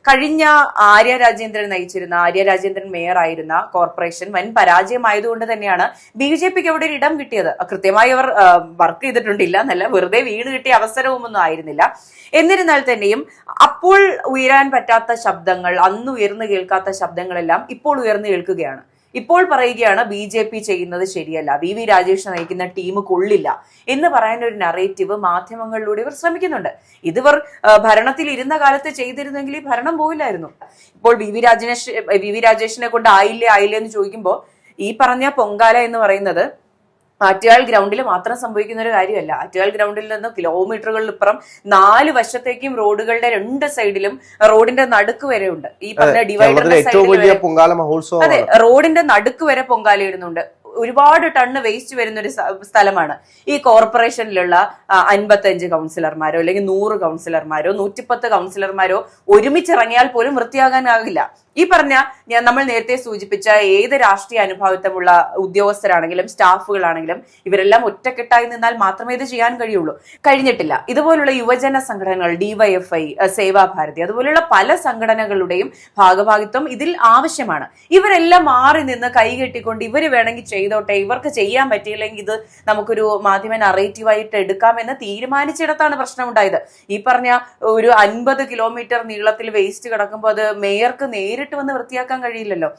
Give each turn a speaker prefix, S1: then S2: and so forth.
S1: കഴിഞ്ഞ ആര്യ രാജേന്ദ്രൻ മേയർ ആയിരുന്ന കോർപ്പറേഷൻ വൻ പരാജയമായതുകൊണ്ട് തന്നെയാണ് BJPക്ക് അവിടെ ഒരു ഇടം കിട്ടിയത്. കൃത്യമായി അവർ വർക്ക് ചെയ്തിട്ടുണ്ടില്ല എന്നല്ല, വെറുതെ വീണ് കിട്ടിയ അവസരവുമൊന്നും ആയിരുന്നില്ല. എന്നിരുന്നാൽ തന്നെയും അപ്പോൾ ഉയരാൻ പറ്റാത്ത ശബ്ദങ്ങൾ, അന്ന് ഉയർന്നു കേൾക്കാത്ത ശബ്ദങ്ങളെല്ലാം ഇപ്പോൾ ഉയർന്നു കേൾക്കുകയാണ്. ഇപ്പോൾ പറയുകയാണ് BJP ചെയ്യുന്നത് ശരിയല്ല, VV രാജേഷ് നയിക്കുന്ന ടീം കൊള്ളില്ല എന്ന് പറയാൻ ഒരു നറേറ്റീവ് മാധ്യമങ്ങളിലൂടെ ഇവർ ശ്രമിക്കുന്നുണ്ട്. ഇതിവർ ഭരണത്തിൽ ഇരുന്ന കാലത്ത് ചെയ്തിരുന്നെങ്കിൽ ഈ ഭരണം പോയില്ലായിരുന്നു. ഇപ്പോൾ VV രാജേഷിനെ കൊണ്ട് ആയില്ലേ എന്ന് ചോദിക്കുമ്പോൾ ഈ പറഞ്ഞ പൊങ്കാല എന്ന് പറയുന്നത് ആറ്റുകാൽ ഗ്രൗണ്ടിൽ മാത്രം സംഭവിക്കുന്ന ഒരു കാര്യമല്ല. ആറ്റുകാൽ ഗ്രൗണ്ടിൽ നിന്ന് കിലോമീറ്ററുകളിലിപ്പുറം 4 വശത്തേക്കും റോഡുകളുടെ 2 സൈഡിലും റോഡിന്റെ നടുക്ക് വരെ ഉണ്ട്. ഈ പറഞ്ഞ ഡിവൈഡറിന്റെ സൈഡിൽ അതെ, റോഡിന്റെ നടുക്ക് വരെ പൊങ്കാല ഇടുന്നുണ്ട്. ഒരുപാട് ടണ്ണ് വേസ്റ്റ് വരുന്ന ഒരു സ്ഥലമാണ്. ഈ കോർപ്പറേഷനിലുള്ള 55 കൗൺസിലർമാരോ അല്ലെങ്കിൽ 100 കൗൺസിലർമാരോ 110 കൗൺസിലർമാരോ ഒരുമിച്ചിറങ്ങിയാൽ പോലും വൃത്തിയാകാനാകില്ല. ഈ പറഞ്ഞ നമ്മൾ നേരത്തെ സൂചിപ്പിച്ച ഏത് രാഷ്ട്രീയ അനുഭാവിത്വമുള്ള ഉദ്യോഗസ്ഥരാണെങ്കിലും സ്റ്റാഫുകളാണെങ്കിലും ഇവരെല്ലാം ഒറ്റക്കെട്ടായി നിന്നാൽ മാത്രമേ ഇത് ചെയ്യാൻ കഴിയുള്ളൂ. കഴിഞ്ഞിട്ടില്ല. ഇതുപോലുള്ള യുവജന സംഘടനകൾ, DYFI, സേവാഭാരതി, അതുപോലെയുള്ള പല സംഘടനകളുടെയും ഭാഗഭാഗിത്വം ഇതിൽ ആവശ്യമാണ്. ഇവരെല്ലാം മാറി നിന്ന് കൈകെട്ടിക്കൊണ്ട് ഇവര് വേണമെങ്കിൽ ചെയ്തോട്ടെ, ഇവർക്ക് ചെയ്യാൻ പറ്റിയില്ലെങ്കിൽ ഇത് നമുക്കൊരു മാധ്യമ നറേറ്റീവായിട്ട് എടുക്കാമെന്ന് തീരുമാനിച്ചിടത്താണ് പ്രശ്നമുണ്ടായത്. ഈ പറഞ്ഞ ഒരു 50 കിലോമീറ്റർ നീളത്തിൽ വേസ്റ്റ് കിടക്കുമ്പോൾ അത് മേയർക്ക് നേരിട്ട് വന്ന് വൃത്തിയാക്കാൻ കഴിയില്ലല്ലോ.